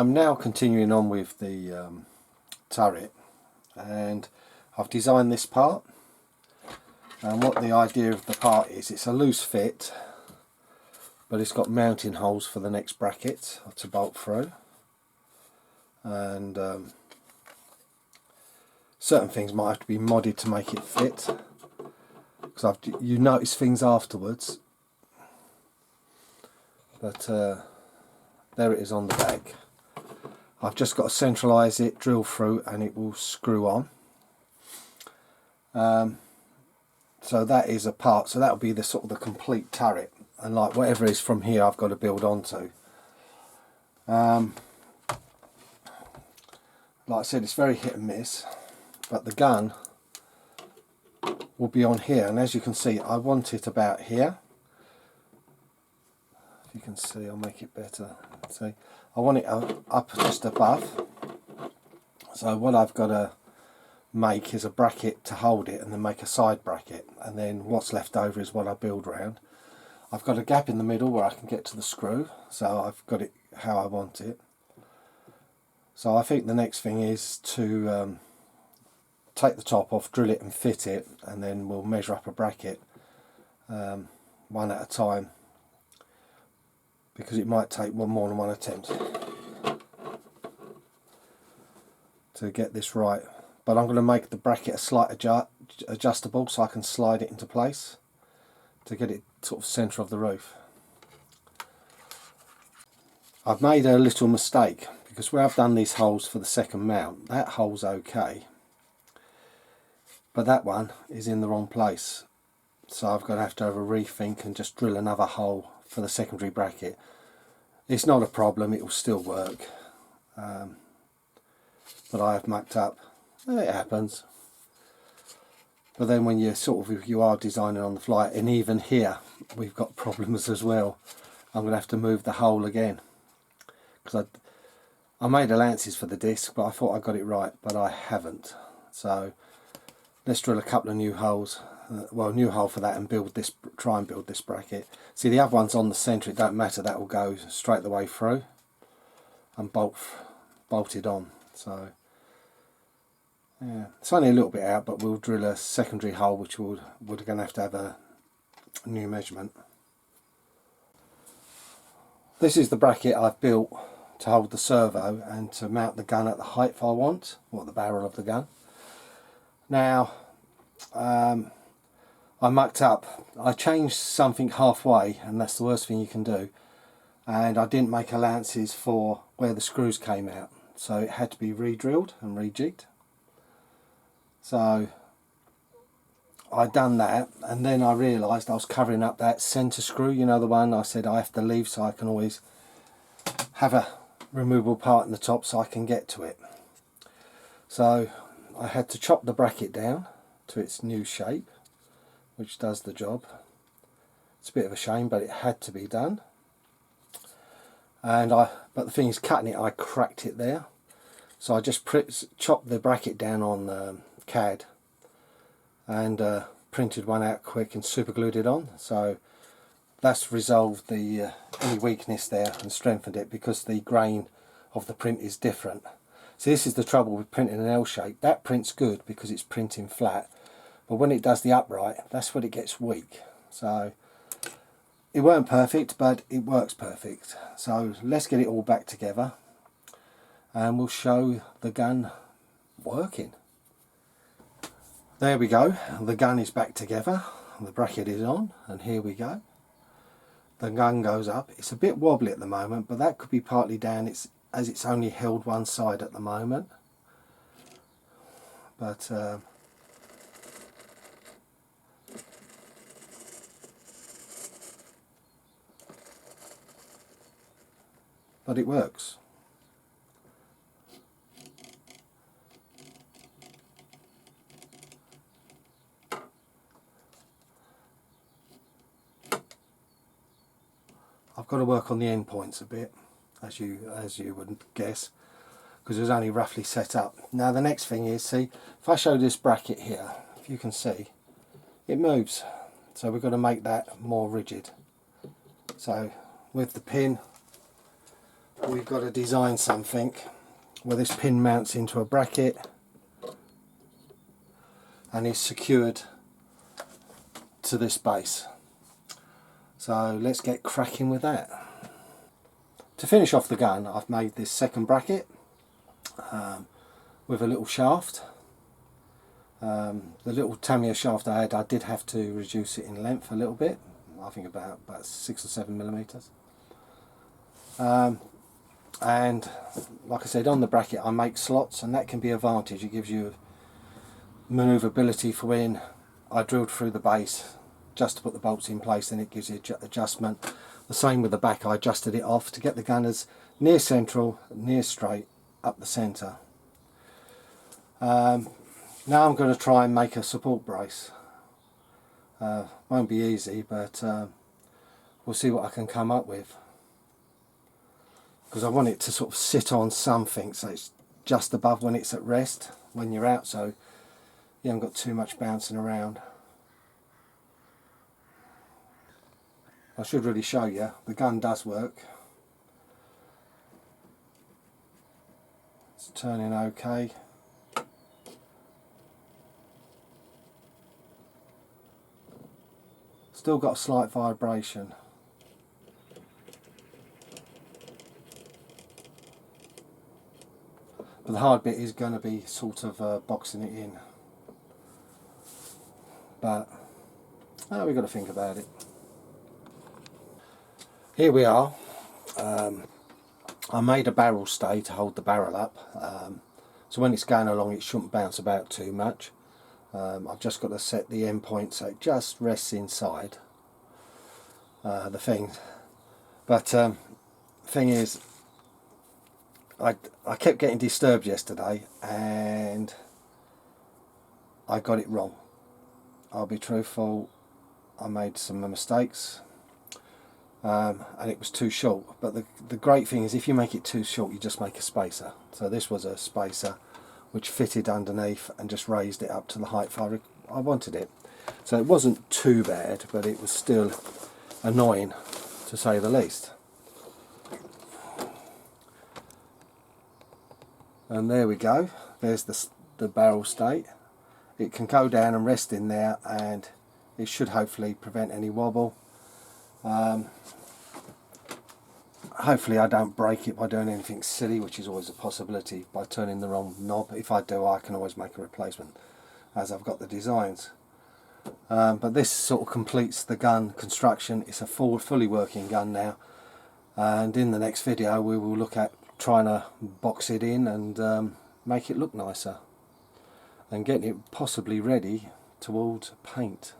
I'm now continuing on with the turret, and I've designed this part, and what the idea of the part is, it's a loose fit but it's got mounting holes for the next bracket to bolt through, and certain things might have to be modded to make it fit, because you notice things afterwards, but there it is on the back. I've just got to centralise it, drill through, and it will screw on. So that is a part, so that will be the sort of the complete turret, and like whatever is from here I've got to build onto. Like I said, it's very hit and miss, but the gun will be on here, and as you can see I want it about here. If you can see, I'll make it better. See, I want it up just above, so what I've got to make is a bracket to hold it, and then make a side bracket, and then what's left over is what I build round. I've got a gap in the middle where I can get to the screw, so I've got it how I want it. So I think the next thing is to take the top off, drill it and fit it, and then we'll measure up a bracket one at a time, because it might take more than one attempt to get this right. But I'm going to make the bracket a slight adjustable, so I can slide it into place to get it sort of centre of the roof. I've made a little mistake, because where I've done these holes for the second mount, that hole's okay, but that one is in the wrong place, so I've got to have a rethink and just drill another hole for the secondary bracket. It's not a problem, it will still work, but I have mucked up. It happens. But then when you are designing on the fly, and even here we've got problems as well, I'm going to have to move the hole again, because I made allowances for the disc, but I thought I got it right, but I haven't. So let's drill a couple of new holes, well, a new hole for that, and try and build this bracket. See, the other one's on the centre, it don't matter, that will go straight the way through and bolted on. So yeah, it's only a little bit out, but we'll drill a secondary hole, which we're going to have a new measurement. This is the bracket I've built to hold the servo and to mount the gun at the height I want, or the barrel of the gun. Now, I mucked up. I changed something halfway, and that's the worst thing you can do. And I didn't make allowances for where the screws came out, so it had to be re-drilled and rejigged. So I'd done that, and then I realised I was covering up that centre screw, you know, the one I said I have to leave so I can always have a removable part in the top so I can get to it. So I had to chop the bracket down to its new shape, which does the job. It's a bit of a shame, but it had to be done. And but the thing is, cutting it, I cracked it there, so I just chopped the bracket down on CAD and printed one out quick and super glued it on. So that's resolved the any weakness there and strengthened it, because the grain of the print is different. So this is the trouble with printing an L shape. That print's good because it's printing flat, but when it does the upright, that's when it gets weak. So it weren't perfect, but it works perfect. So let's get it all back together and we'll show the gun working. There we go, the gun is back together, the bracket is on, and here we go. The gun goes up. It's a bit wobbly at the moment, but that could be partly down as it's only held one side at the moment. But it works. I've got to work on the end points a bit, as you would guess, because it was only roughly set up. Now the next thing is, see, if I show this bracket here, if you can see, it moves. So we've got to make that more rigid. So with the pin, we've got to design something where this pin mounts into a bracket and is secured to this base. So let's get cracking with that. To finish off the gun, I've made this second bracket with a little shaft. The little Tamiya shaft I had, I did have to reduce it in length a little bit. I think about 6 or 7 millimeters. And like I said, on the bracket I make slots, and that can be an advantage. It gives you manoeuvrability for when I drilled through the base just to put the bolts in place, and it gives you adjustment. The same with the back, I adjusted it off to get the gun as near central, near straight up the centre. Now I'm going to try and make a support brace. Won't be easy, but we'll see what I can come up with, because I want it to sort of sit on something so it's just above when it's at rest when you're out, so you haven't got too much bouncing around. I should really show you, the gun does work. It's turning okay. Still got a slight vibration. But the hard bit is going to be sort of boxing it in. But we've got to think about it. Here we are. I made a barrel stay to hold the barrel up, so when it's going along it shouldn't bounce about too much. I've just got to set the end point so it just rests inside the thing. But thing is, I kept getting disturbed yesterday and I got it wrong. I'll be truthful, I made some mistakes. And it was too short, but the great thing is if you make it too short you just make a spacer. So this was a spacer which fitted underneath and just raised it up to the height I wanted it. So it wasn't too bad, but it was still annoying to say the least. And there we go, there's the barrel stay. It can go down and rest in there, and it should hopefully prevent any wobble. Hopefully I don't break it by doing anything silly, which is always a possibility by turning the wrong knob. If I do, I can always make a replacement as I've got the designs. But this sort of completes the gun construction. It's a fully working gun now, and in the next video we will look at trying to box it in and make it look nicer and getting it possibly ready towards paint.